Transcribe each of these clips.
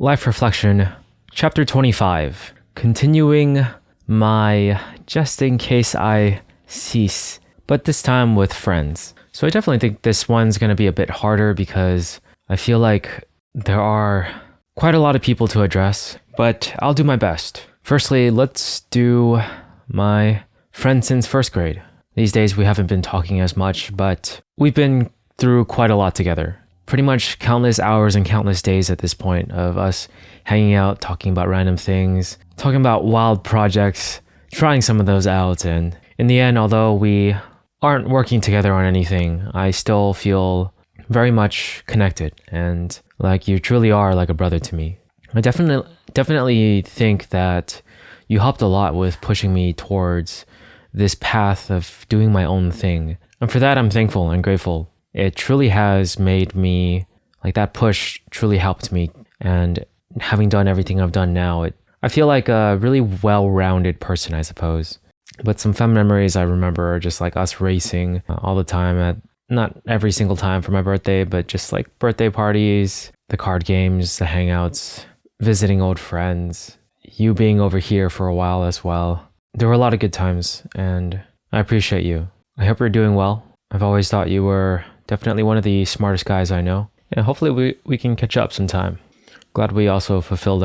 Life Reflection, Chapter 25. Continuing my just in case I cease, but this time with friends. So I definitely think this one's going to be a bit harder because I feel like there are quite a lot of people to address, but I'll do my best. Firstly, let's do my friend since first grade. These days we haven't been talking as much, but we've been through quite a lot together. Pretty much countless hours and countless days at this point of us hanging out, talking about random things, talking about wild projects, trying some of those out. And in the end, although we aren't working together on anything, I still feel very much connected and like you truly are like a brother to me. I definitely think that you helped a lot with pushing me towards this path of doing my own thing. And for that, I'm thankful and grateful. It truly has made me, like that push truly helped me. And having done everything I've done now, I feel like a really well-rounded person, I suppose. But some fun memories I remember are just like us racing all the time at, not every single time for my birthday, but just like birthday parties, the card games, the hangouts, visiting old friends, you being over here for a while as well. There were a lot of good times and I appreciate you. I hope you're doing well. I've always thought you were definitely one of the smartest guys I know. And hopefully we can catch up sometime. Glad we also fulfilled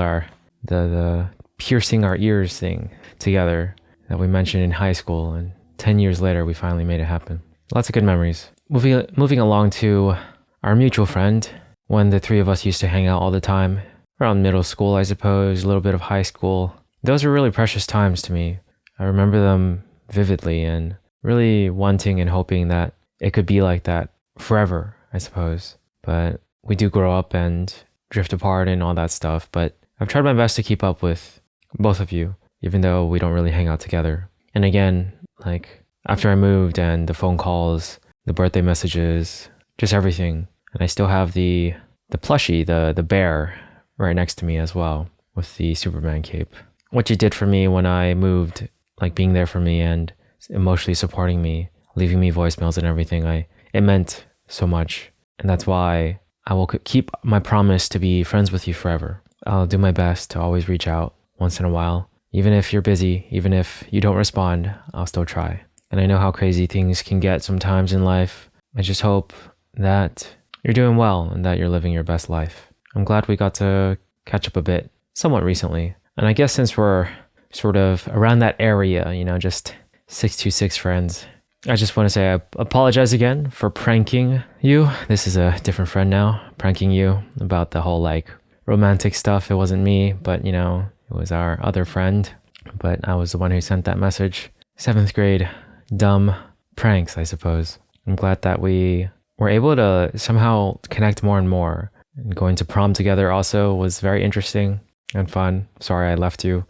the piercing our ears thing together that we mentioned in high school, and 10 years later we finally made it happen. Lots of good memories. Moving along to our mutual friend, when the three of us used to hang out all the time, around middle school I suppose, a little bit of high school. Those were really precious times to me. I remember them vividly and really wanting and hoping that it could be like that forever, I suppose. But we do grow up and drift apart and all that stuff. But I've tried my best to keep up with both of you, even though we don't really hang out together. And again, like after I moved and the phone calls, the birthday messages, just everything. And I still have the plushie, the bear right next to me as well with the Superman cape. What you did for me when I moved, like being there for me and emotionally supporting me, leaving me voicemails and everything, it meant so much. And that's why I will keep my promise to be friends with you forever. I'll do my best to always reach out once in a while. Even if you're busy, even if you don't respond, I'll still try. And I know how crazy things can get sometimes in life. I just hope that you're doing well and that you're living your best life. I'm glad we got to catch up a bit somewhat recently. And I guess since we're sort of around that area, just 626 friends, I just want to say I apologize again for pranking you. This is a different friend now, pranking you about the whole like romantic stuff. It wasn't me, but it was our other friend. But I was the one who sent that message. 7th grade, dumb pranks, I suppose. I'm glad that we were able to somehow connect more and more. And going to prom together also was very interesting and fun. Sorry I left you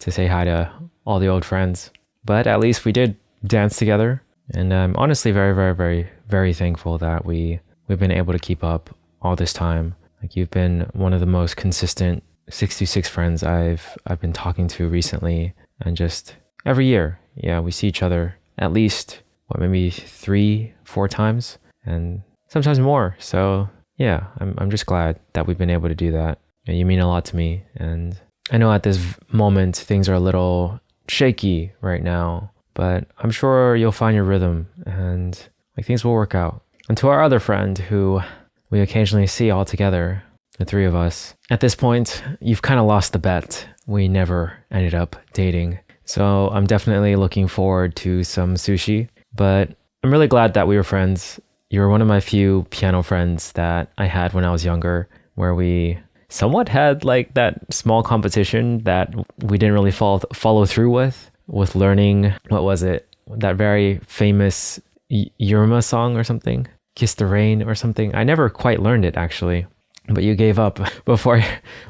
to say hi to all the old friends. But at least we did dance together. And I'm honestly very, very, very, very thankful that we've been able to keep up all this time. Like you've been one of the most consistent 626 friends I've been talking to recently. And just every year, yeah, we see each other at least, maybe 3-4 times and sometimes more. So yeah, I'm just glad that we've been able to do that. You mean a lot to me. And I know at this moment, things are a little shaky right now, but I'm sure you'll find your rhythm and like things will work out. And to our other friend who we occasionally see all together, the three of us, at this point, you've kind of lost the bet. We never ended up dating. So I'm definitely looking forward to some sushi, but I'm really glad that we were friends. You were one of my few piano friends that I had when I was younger, where we somewhat had like that small competition that we didn't really follow through with learning, what was it? That very famous Yurma song or something? Kiss the Rain or something. I never quite learned it actually, but you gave up before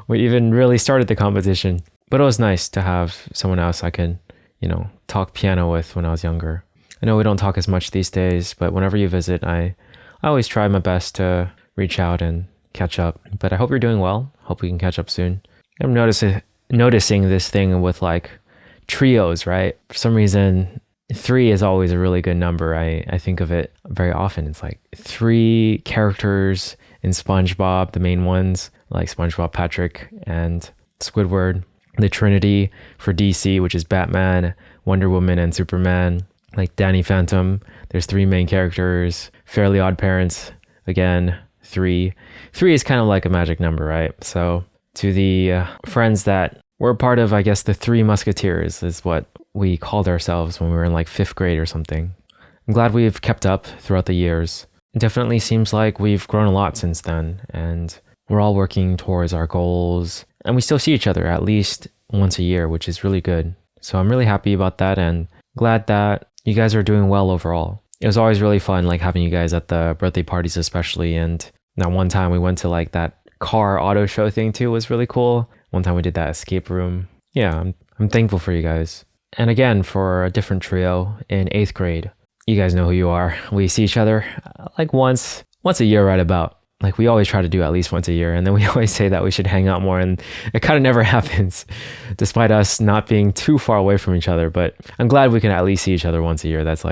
we even really started the competition. But it was nice to have someone else I could, talk piano with when I was younger. I know we don't talk as much these days, but whenever you visit, I always try my best to reach out and catch up. But I hope you're doing well. Hope we can catch up soon. I'm noticing this thing with like trios, right? For some reason, 3 is always a really good number. I think of it very often. It's like 3 characters in SpongeBob, the main ones, like SpongeBob Patrick and Squidward. The Trinity for DC, which is Batman, Wonder Woman, and Superman. Like Danny Phantom, there's 3 main characters. Fairly Odd Parents, again, 3. 3 is kind of like a magic number, right? So to the friends that were part of, I guess, the 3 Musketeers is what we called ourselves when we were in like 5th grade or something. I'm glad we've kept up throughout the years. It definitely seems like we've grown a lot since then, and we're all working towards our goals, and we still see each other at least once a year, which is really good. So I'm really happy about that and glad that you guys are doing well overall. It was always really fun, like having you guys at the birthday parties especially, and that one time we went to like that car auto show thing too was really cool. One time we did that escape room. Yeah, I'm thankful for you guys. And again, for a different trio in 8th grade, you guys know who you are. We see each other like once a year right about. Like we always try to do at least once a year, and then we always say that we should hang out more, and it kind of never happens despite us not being too far away from each other. But I'm glad we can at least see each other once a year. That's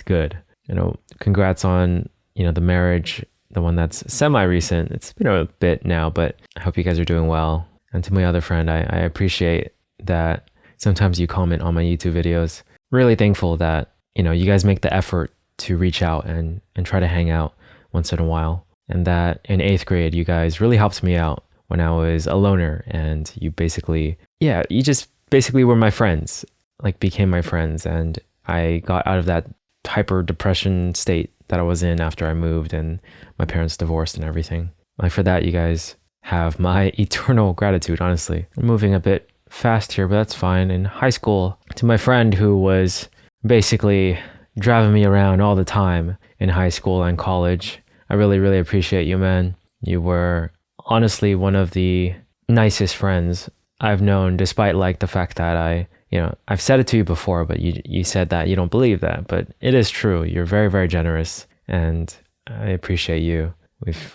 good. You know, congrats on, you know, the marriage, the one that's semi-recent. It's been a bit now, but I hope you guys are doing well. And to my other friend, I appreciate that sometimes you comment on my YouTube videos. Really thankful that, you know, you guys make the effort to reach out and try to hang out once in a while. And that in 8th grade, you guys really helped me out when I was a loner. And you just basically were my friends, like became my friends. And I got out of that hyper depression state that I was in after I moved and my parents divorced and everything. Like for that, you guys have my eternal gratitude, honestly. I'm moving a bit fast here, but that's fine. In high school, to my friend who was basically driving me around all the time in high school and college, I really, really appreciate you, man. You were honestly one of the nicest friends I've known, despite like the fact that I've said it to you before, but you said that you don't believe that, but it is true. You're very, very generous, and I appreciate you.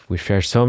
We've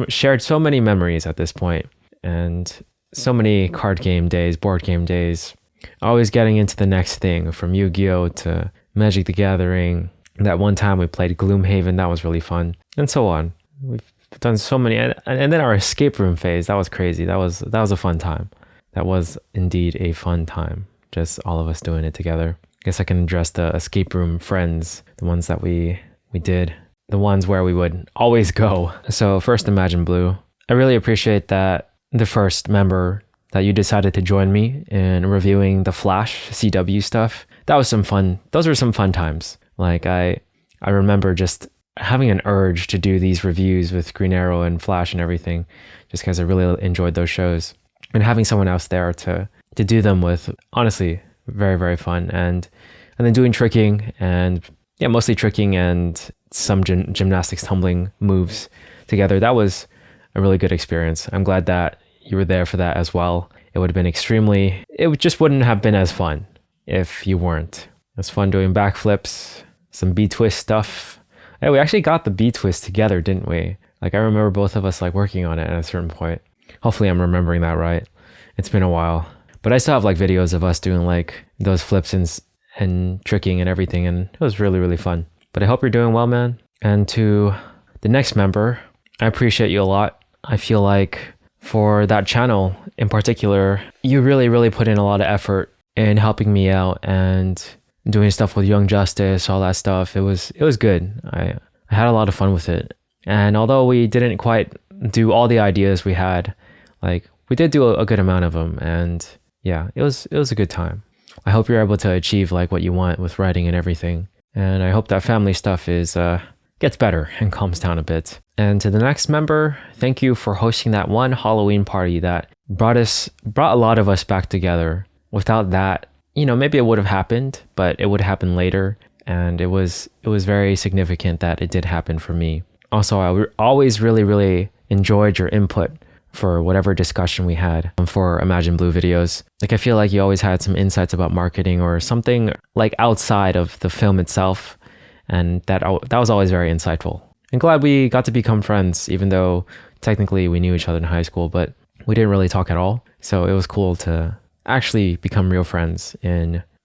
shared so many memories at this point, and so many card game days, board game days, always getting into the next thing, from Yu-Gi-Oh to Magic the Gathering. That one time we played Gloomhaven, that was really fun, and so on. We've done so many, and then our escape room phase, that was crazy. That was a fun time. That was indeed a fun time. Just all of us doing it together. I guess I can address the escape room friends, the ones that we did, the ones where we would always go. So first, Imagine Blue. I really appreciate that the first member that you decided to join me in reviewing the Flash CW stuff. That was some fun. Those were some fun times. Like I remember just having an urge to do these reviews with Green Arrow and Flash and everything, just because I really enjoyed those shows, and having someone else there to do them with, honestly, very, very fun. And then doing tricking, and mostly tricking and some gymnastics tumbling moves together. That was a really good experience. I'm glad that you were there for that as well. It just wouldn't have been as fun if you weren't. It was fun doing backflips, some B-twist stuff. Hey, we actually got the B-twist together, didn't we? Like I remember both of us like working on it at a certain point. Hopefully I'm remembering that right. It's been a while. But I still have like videos of us doing like those flips and tricking and everything, and it was really, really fun. But I hope you're doing well, man. And to the next member, I appreciate you a lot. I feel like for that channel in particular, you really, really put in a lot of effort in helping me out and doing stuff with Young Justice, all that stuff. It was good. I had a lot of fun with it. And although we didn't quite do all the ideas we had, like we did do a good amount of them, and yeah, it was a good time. I hope you're able to achieve like what you want with writing and everything. And I hope that family stuff gets better and calms down a bit. And to the next member, thank you for hosting that one Halloween party that brought a lot of us back together. Without that, maybe it would have happened, but it would happen later. And it was very significant that it did happen for me. Also, I always really, really enjoyed your input for whatever discussion we had for Imagine Blue videos. Like I feel like you always had some insights about marketing or something like outside of the film itself, and that was always very insightful. I'm glad we got to become friends, even though technically we knew each other in high school, but we didn't really talk at all. So it was cool to actually become real friends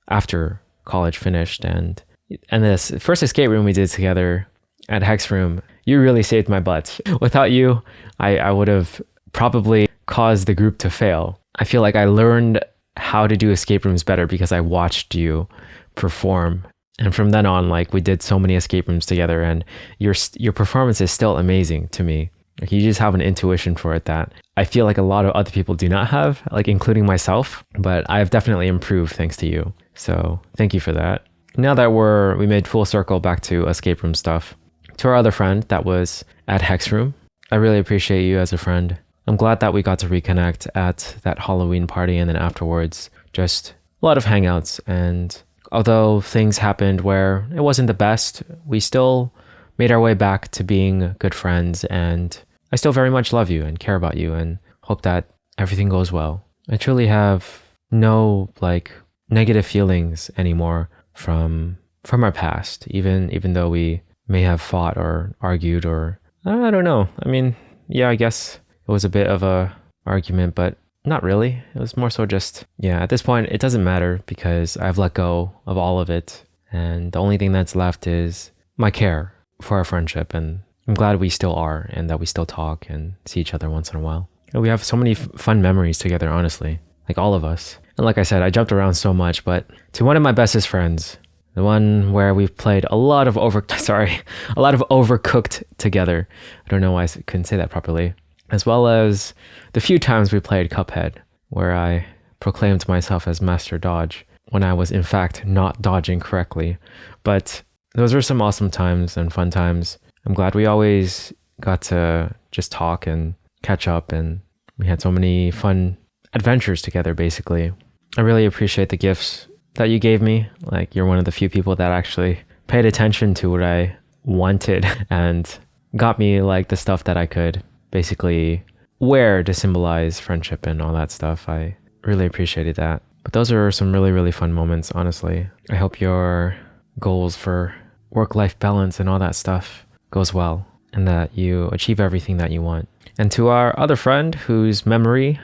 after college finished. And this first escape room we did together at Hex Room, you really saved my butt. Without you, I would have probably caused the group to fail. I feel like I learned how to do escape rooms better because I watched you perform. And from then on, like, we did so many escape rooms together, and your performance is still amazing to me. Like, you just have an intuition for it that I feel like a lot of other people do not have, like including myself, but I've definitely improved thanks to you. So thank you for that. Now that we made full circle back to escape room stuff, to our other friend that was at Hex Room, I really appreciate you as a friend. I'm glad that we got to reconnect at that Halloween party, and then afterwards, just a lot of hangouts. And although things happened where it wasn't the best, we still made our way back to being good friends, and I still very much love you and care about you and hope that everything goes well. I truly have no like negative feelings anymore from our past, even though we may have fought or argued, or I don't know. I mean, yeah, I guess it was a bit of a argument, but not really. It was more so just, yeah, at this point, it doesn't matter because I've let go of all of it. And the only thing that's left is my care for our friendship. And I'm glad we still are, and that we still talk and see each other once in a while. And we have so many fun memories together, honestly, like all of us. And like I said, I jumped around so much, but to one of my bestest friends, the one where we've played a lot of Overcooked together. I don't know why I couldn't say that properly. As well as the few times we played Cuphead, where I proclaimed myself as Master Dodge when I was in fact not dodging correctly. But those were some awesome times and fun times. I'm glad we always got to just talk and catch up, and we had so many fun adventures together, basically. I really appreciate the gifts that you gave me. Like, you're one of the few people that actually paid attention to what I wanted and got me like the stuff that I could basically wear to symbolize friendship and all that stuff. I really appreciated that. But those are some really, really fun moments, honestly. I hope your goals for work-life balance and all that stuff goes well, and that you achieve everything that you want. And to our other friend whose memory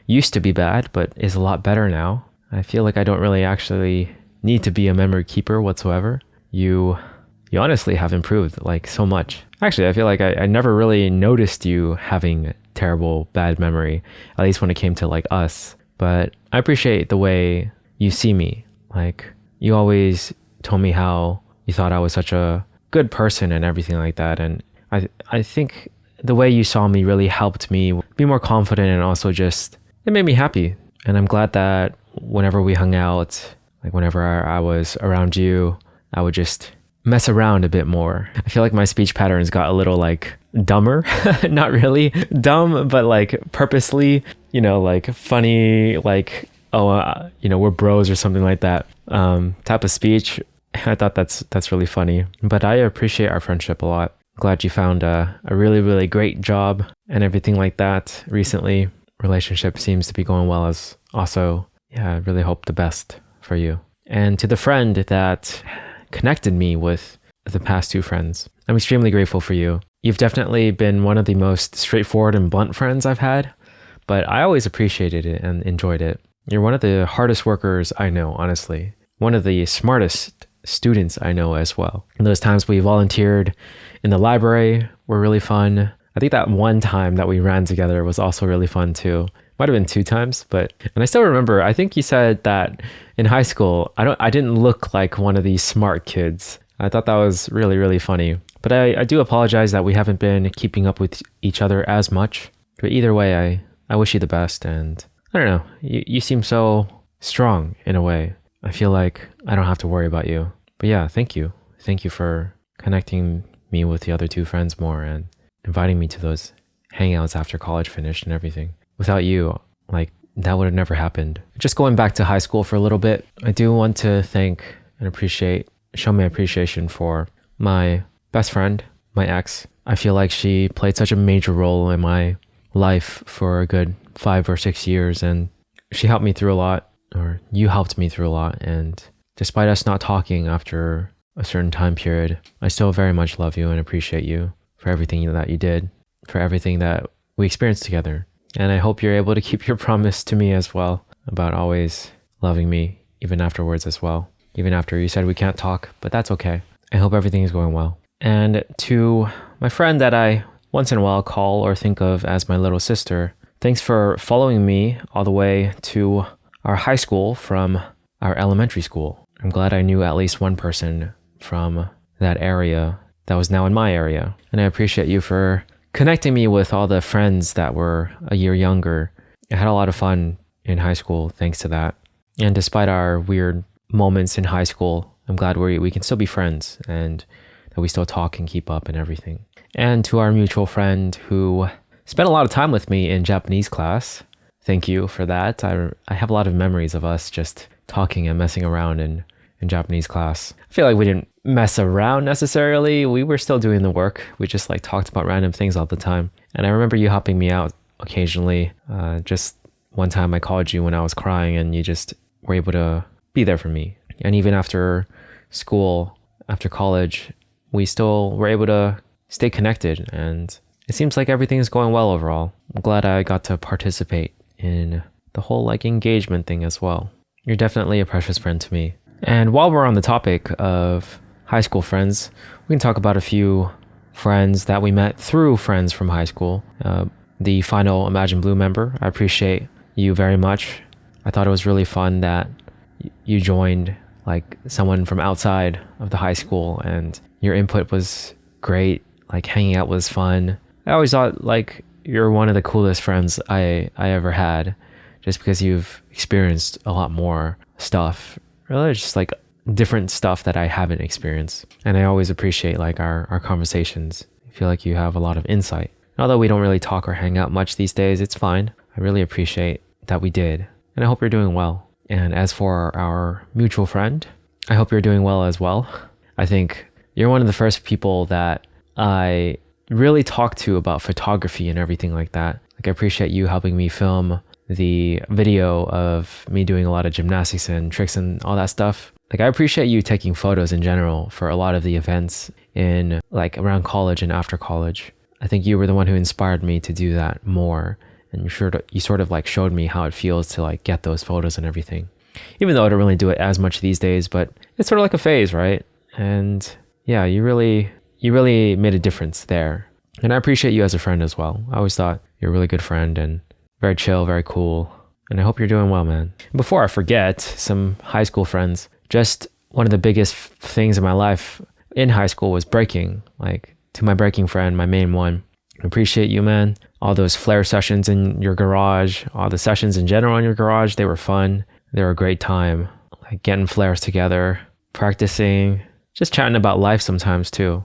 used to be bad, but is a lot better now, I feel like I don't really actually need to be a memory keeper whatsoever. You honestly have improved like so much. Actually, I feel like I never really noticed you having terrible, bad memory, at least when it came to like us. But I appreciate the way you see me. Like, you always told me how you thought I was such a good person and everything like that. And I think the way you saw me really helped me be more confident, and also just, it made me happy. And I'm glad that whenever we hung out, like whenever I was around you, I would just mess around a bit more. I feel like my speech patterns got a little like dumber. Not really dumb, but like purposely, like funny, like, we're bros or something like that type of speech. I thought that's really funny. But I appreciate our friendship a lot. Glad you found a really, really great job and everything like that recently. Relationship seems to be going well as also. Yeah, I really hope the best for you. And to the friend that connected me with the past two friends, I'm extremely grateful for you. You've definitely been one of the most straightforward and blunt friends I've had, but I always appreciated it and enjoyed it. You're one of the hardest workers I know, honestly. One of the smartest students I know as well. And those times we volunteered in the library were really fun. I think that one time that we ran together was also really fun too. Might have been 2 times, and I still remember, I think you said that in high school, I didn't look like one of these smart kids. I thought that was really, really funny. But I do apologize that we haven't been keeping up with each other as much. But either way, I wish you the best, and I don't know, you seem so strong in a way. I feel like I don't have to worry about you. But yeah, thank you. Thank you for connecting me with the other 2 friends more and inviting me to those hangouts after college finished and everything. Without you, like, that would have never happened. Just going back to high school for a little bit, I do want to thank and show my appreciation for my best friend, my ex. I feel like she played such a major role in my life for a good 5 or 6 years, and she helped me through a lot, or you helped me through a lot. And despite us not talking after a certain time period, I still very much love you and appreciate you for everything that you did, for everything that we experienced together. And I hope you're able to keep your promise to me as well about always loving me, even afterwards as well. Even after you said we can't talk, but that's okay. I hope everything is going well. And to my friend that I once in a while call or think of as my little sister, thanks for following me all the way to our high school from our elementary school. I'm glad I knew at least one person from that area that was now in my area. And I appreciate you for connecting me with all the friends that were a year younger. I had a lot of fun in high school thanks to that. And despite our weird moments in high school, I'm glad we can still be friends and that we still talk and keep up and everything. And to our mutual friend who spent a lot of time with me in Japanese class, thank you for that. I have a lot of memories of us just talking and messing around in Japanese class. I feel like we didn't mess around necessarily. We were still doing the work. We just like talked about random things all the time. And I remember you helping me out occasionally. Just one time I called you when I was crying and you just were able to be there for me. And even after school, after college, we still were able to stay connected, and it seems like everything is going well overall. I'm glad I got to participate in the whole like engagement thing as well. You're definitely a precious friend to me. And while we're on the topic of high school friends, we can talk about a few friends that we met through friends from high school. The final Imagine Blue member, I appreciate you very much. I thought it was really fun that you joined like someone from outside of the high school, and your input was great. Like hanging out was fun. I always thought like you're one of the coolest friends I ever had, just because you've experienced a lot more stuff. Really just like different stuff that I haven't experienced. And I always appreciate like our conversations. I feel like you have a lot of insight. And although we don't really talk or hang out much these days, it's fine. I really appreciate that we did. And I hope you're doing well. And as for our mutual friend, I hope you're doing well as well. I think you're one of the first people that I really talked to about photography and everything like that. Like I appreciate you helping me film the video of me doing a lot of gymnastics and tricks and all that stuff. Like I appreciate you taking photos in general for a lot of the events in like around college and after college. I think you were the one who inspired me to do that more. And you sort of like showed me how it feels to like get those photos and everything. Even though I don't really do it as much these days, but it's sort of like a phase, right? And yeah, you really made a difference there. And I appreciate you as a friend as well. I always thought you're a really good friend and very chill, very cool. And I hope you're doing well, man. Before I forget, some high school friends, just one of the biggest things in my life in high school was breaking. Like to my breaking friend, my main one. I appreciate you, man. All those flare sessions in your garage, all the sessions in general in your garage, they were fun. They were a great time. Like getting flares together, practicing, just chatting about life sometimes too.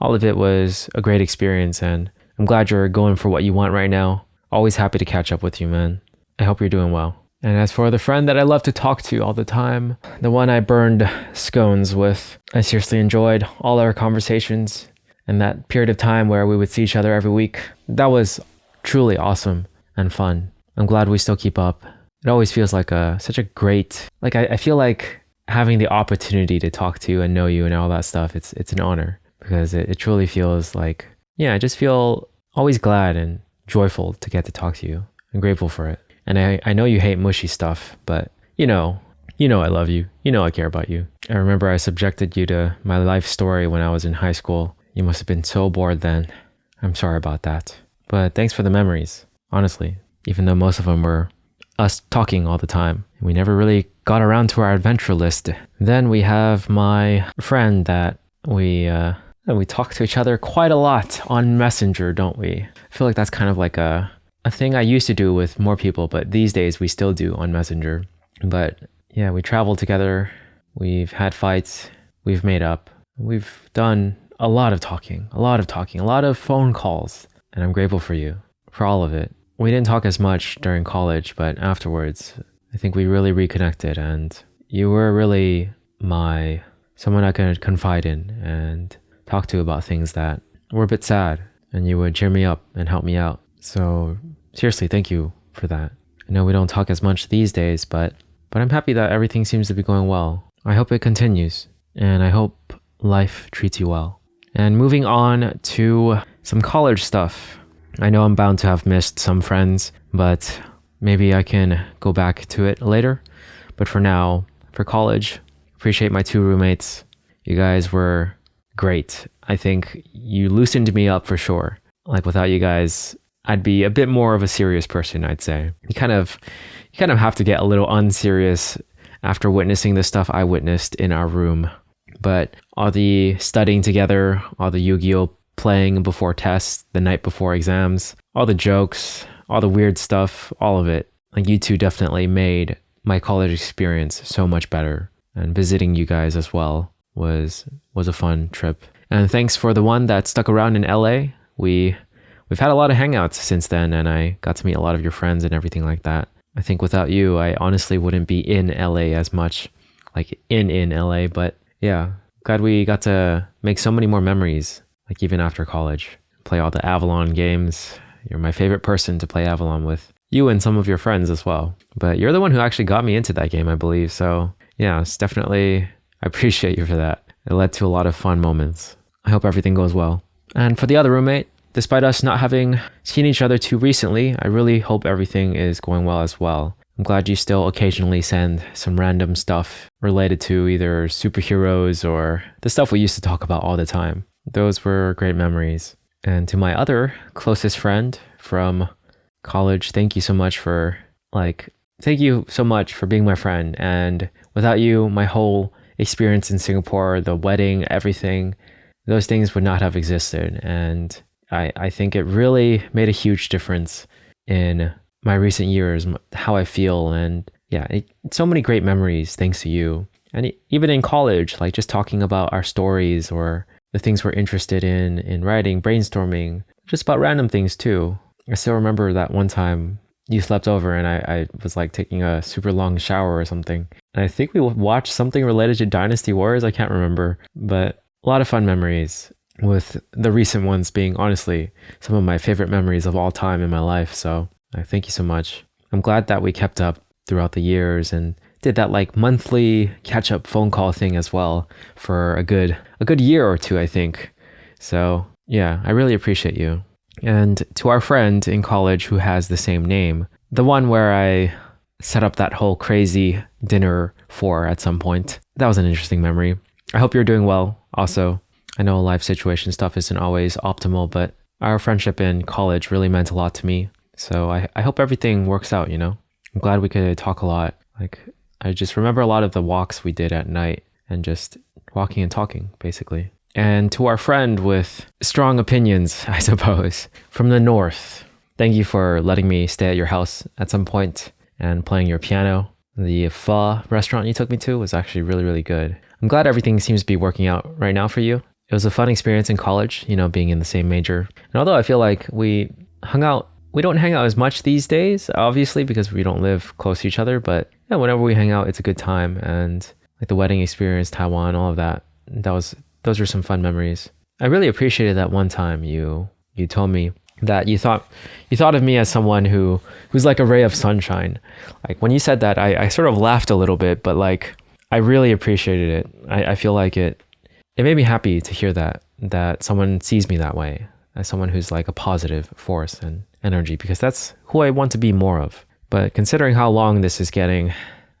All of it was a great experience, and I'm glad you're going for what you want right now. Always happy to catch up with you, man. I hope you're doing well. And as for the friend that I love to talk to all the time, the one I burned scones with, I seriously enjoyed all our conversations and that period of time where we would see each other every week. That was truly awesome and fun. I'm glad we still keep up. It always feels like such a great, like I feel like having the opportunity to talk to you and know you and all that stuff, it's an honor, because it truly feels like, yeah, I just feel always glad and joyful to get to talk to you. I'm grateful for it. And I know you hate mushy stuff, but you know I love you. You know I care about you. I remember I subjected you to my life story when I was in high school. You must have been so bored then. I'm sorry about that. But thanks for the memories, honestly, even though most of them were us talking all the time. We never really got around to our adventure list. Then we have my friend that we talk to each other quite a lot on Messenger, don't we? I feel like that's kind of like a thing I used to do with more people, but these days we still do on Messenger. But yeah, we traveled together. We've had fights. We've made up. We've done a lot of talking, a lot of phone calls. And I'm grateful for you, for all of it. We didn't talk as much during college, but afterwards, I think we really reconnected, and you were really someone I could confide in and talk to about things that were a bit sad, and you would cheer me up and help me out. So seriously, thank you for that. I know we don't talk as much these days, but I'm happy that everything seems to be going well. I hope it continues, and I hope life treats you well. And moving on to some college stuff. I know I'm bound to have missed some friends, but maybe I can go back to it later. But for now, for college, appreciate my 2 roommates. You guys were great. I think you loosened me up for sure. Like without you guys, I'd be a bit more of a serious person, I'd say. You kind of have to get a little unserious after witnessing the stuff I witnessed in our room. But all the studying together, all the Yu-Gi-Oh playing before tests, the night before exams, all the jokes, all the weird stuff, all of it. Like, you two definitely made my college experience so much better. And visiting you guys as well was a fun trip. And thanks for the one that stuck around in LA. We've had a lot of hangouts since then, and I got to meet a lot of your friends and everything like that. I think without you, I honestly wouldn't be in LA as much, like in LA. But yeah, glad we got to make so many more memories, like even after college. Play all the Avalon games. You're my favorite person to play Avalon with. You and some of your friends as well. But you're the one who actually got me into that game, I believe. So yeah, it's definitely, I appreciate you for that. It led to a lot of fun moments. I hope everything goes well. And for the other roommate, despite us not having seen each other too recently, I really hope everything is going well as well. I'm glad you still occasionally send some random stuff related to either superheroes or the stuff we used to talk about all the time. Those were great memories. And to my other closest friend from college, thank you so much for being my friend. And without you, my whole experience in Singapore, the wedding, everything, those things would not have existed. And I think it really made a huge difference in my recent years, how I feel. And yeah, so many great memories thanks to you. And even in college, like just talking about our stories or the things we're interested in writing, brainstorming, just about random things too. I still remember that one time you slept over and I was like taking a super long shower or something. And I think we watched something related to Dynasty Warriors. I can't remember, but a lot of fun memories, with the recent ones being honestly some of my favorite memories of all time in my life. So I thank you so much. I'm glad that we kept up throughout the years and did that like monthly catch up phone call thing as well for a good year or two, I think. So yeah, I really appreciate you. And to our friend in college who has the same name, the one where I set up that whole crazy dinner for at some point, that was an interesting memory. I hope you're doing well also. I know life situation stuff isn't always optimal, but our friendship in college really meant a lot to me. So I hope everything works out, you know? I'm glad we could talk a lot. Like, I just remember a lot of the walks we did at night and just walking and talking, basically. And to our friend with strong opinions, I suppose, from the north, thank you for letting me stay at your house at some point and playing your piano. The pho restaurant you took me to was actually really, really good. I'm glad everything seems to be working out right now for you. It was a fun experience in college, you know, being in the same major. And although I feel like we don't hang out as much these days, obviously, because we don't live close to each other. But yeah, whenever we hang out, it's a good time. And like the wedding experience, Taiwan, all of that, those were some fun memories. I really appreciated that one time you told me that you thought of me as someone who's like a ray of sunshine. Like when you said that, I sort of laughed a little bit, but like I really appreciated it. I feel like it made me happy to hear that someone sees me that way, as someone who's like a positive force and energy, because that's who I want to be more of. But considering how long this is getting,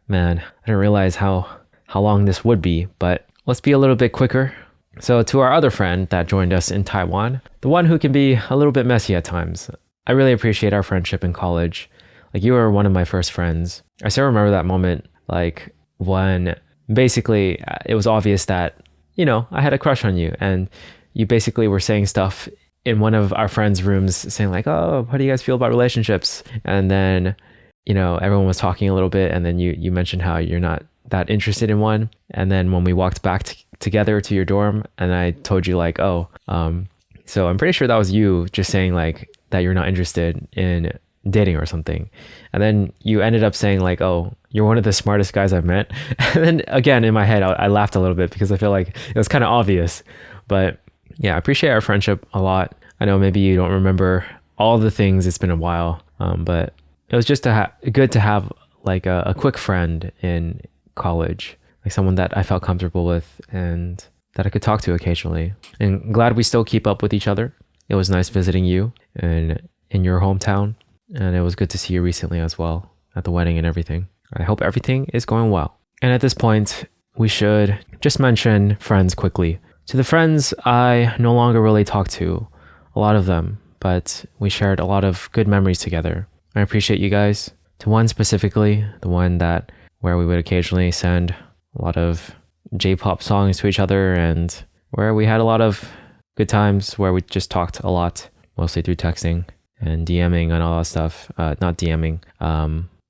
man, I didn't realize how long this would be, but let's be a little bit quicker. So to our other friend that joined us in Taiwan, the one who can be a little bit messy at times, I really appreciate our friendship in college. Like, you were one of my first friends. I still remember that moment, like when basically it was obvious that, you know, I had a crush on you, and you basically were saying stuff in one of our friends' rooms saying like, oh, how do you guys feel about relationships? And then, you know, everyone was talking a little bit, and then you mentioned how you're not that interested in one. And then when we walked back together to your dorm, and I told you like, so I'm pretty sure that was you just saying like that you're not interested in dating or something. And then you ended up saying like, oh, you're one of the smartest guys I've met. And then again, in my head, I laughed a little bit because I feel like it was kind of obvious. But yeah, I appreciate our friendship a lot. I know maybe you don't remember all the things, it's been a while, but it was just good to have like a quick friend in college, like someone that I felt comfortable with and that I could talk to occasionally. And glad we still keep up with each other. It was nice visiting you in your hometown, and it was good to see you recently as well at the wedding and everything. I hope everything is going well. And at this point, we should just mention friends quickly. To the friends I no longer really talk to, a lot of them, but we shared a lot of good memories together. I appreciate you guys. To one specifically, the one that where we would occasionally send a lot of J-pop songs to each other, and where we had a lot of good times where we just talked a lot, mostly through texting and DMing and all that stuff. Not DMing,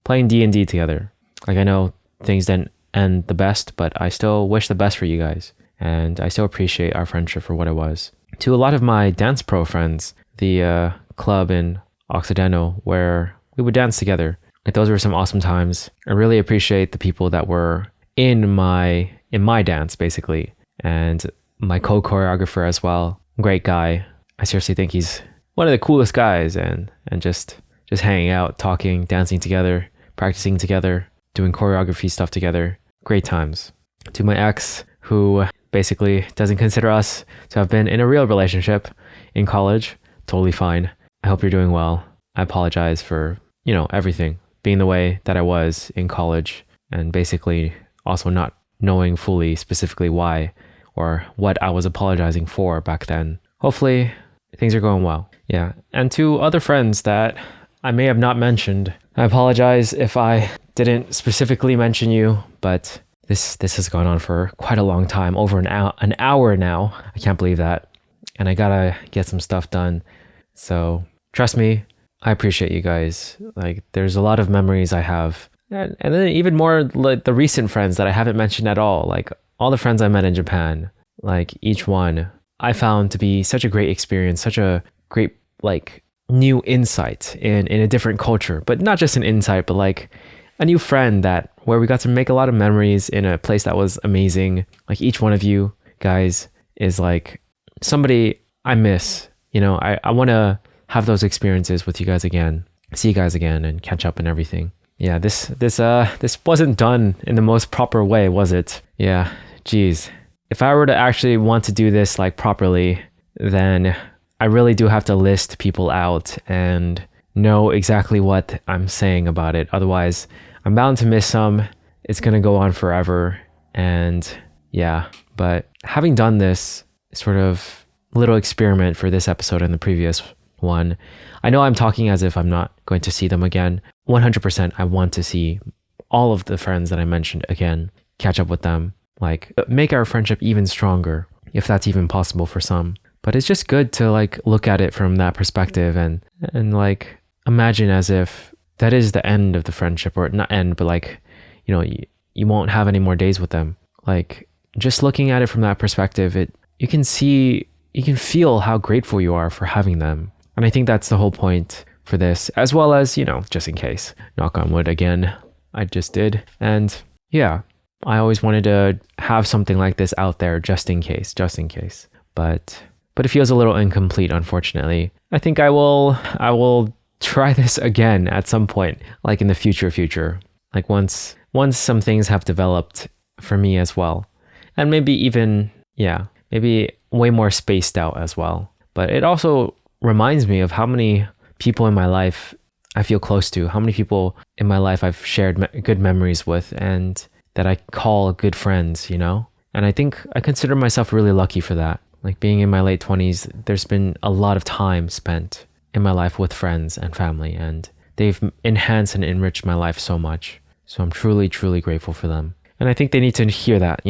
playing D&D together. Like, I know things didn't end the best, but I still wish the best for you guys, and I still appreciate our friendship for what it was. To a lot of my dance pro friends, the club in Occidental where we would dance together, like, those were some awesome times. I really appreciate the people that were in my dance, basically, and my co-choreographer as well. Great guy. I seriously think he's one of the coolest guys, and just hanging out, talking, dancing together, practicing together, doing choreography stuff together. Great times. To my ex, who basically doesn't consider us to have been in a real relationship in college, totally fine. I hope you're doing well. I apologize for, everything being the way that I was in college, and basically also not knowing fully specifically why or what I was apologizing for back then. Hopefully things are going well. Yeah. And to other friends that I may have not mentioned, I apologize if I didn't specifically mention you, but this has gone on for quite a long time, over an hour now. I can't believe that. And I gotta get some stuff done. So trust me, I appreciate you guys. Like, there's a lot of memories I have. And then even more like the recent friends that I haven't mentioned at all. Like, all the friends I met in Japan, like, each one I found to be such a great experience, such a great, like, new insight in a different culture. But not just an insight, but like a new friend where we got to make a lot of memories in a place that was amazing. Like, each one of you guys is like somebody I miss. I want to have those experiences with you guys again, see you guys again, and catch up and everything. Yeah, this wasn't done in the most proper way, was it? Yeah, geez. If I were to actually want to do this like properly, then I really do have to list people out and know exactly what I'm saying about it. Otherwise, I'm bound to miss some. It's gonna go on forever. And yeah, but having done this sort of little experiment for this episode and the previous one, I know I'm talking as if I'm not going to see them again. 100% I want to see all of the friends that I mentioned again, catch up with them, like, make our friendship even stronger, if that's even possible for some. But it's just good to like look at it from that perspective and like imagine as if that is the end of the friendship, or not end, but like, you won't have any more days with them. Like, just looking at it from that perspective, you can feel how grateful you are for having them. And I think that's the whole point for this, as well as, just in case, knock on wood again, I just did. And yeah, I always wanted to have something like this out there just in case. But it feels a little incomplete, unfortunately. I think I will try this again at some point, like in the future. Like once some things have developed for me as well. And maybe even, maybe way more spaced out as well. But it also reminds me of how many people in my life I feel close to, how many people in my life I've shared good memories with, and that I call good friends, And I think I consider myself really lucky for that. Like, being in my late 20s, there's been a lot of time spent in my life with friends and family, and they've enhanced and enriched my life so much. So I'm truly, truly grateful for them. And I think they need to hear that,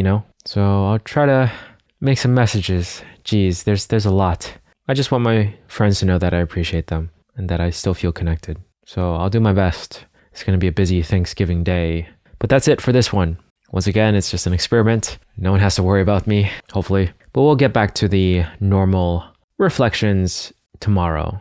So I'll try to make some messages. Geez, there's a lot. I just want my friends to know that I appreciate them and that I still feel connected. So I'll do my best. It's going to be a busy Thanksgiving day. But that's it for this one. Once again, it's just an experiment. No one has to worry about me, hopefully. But we'll get back to the normal reflections tomorrow.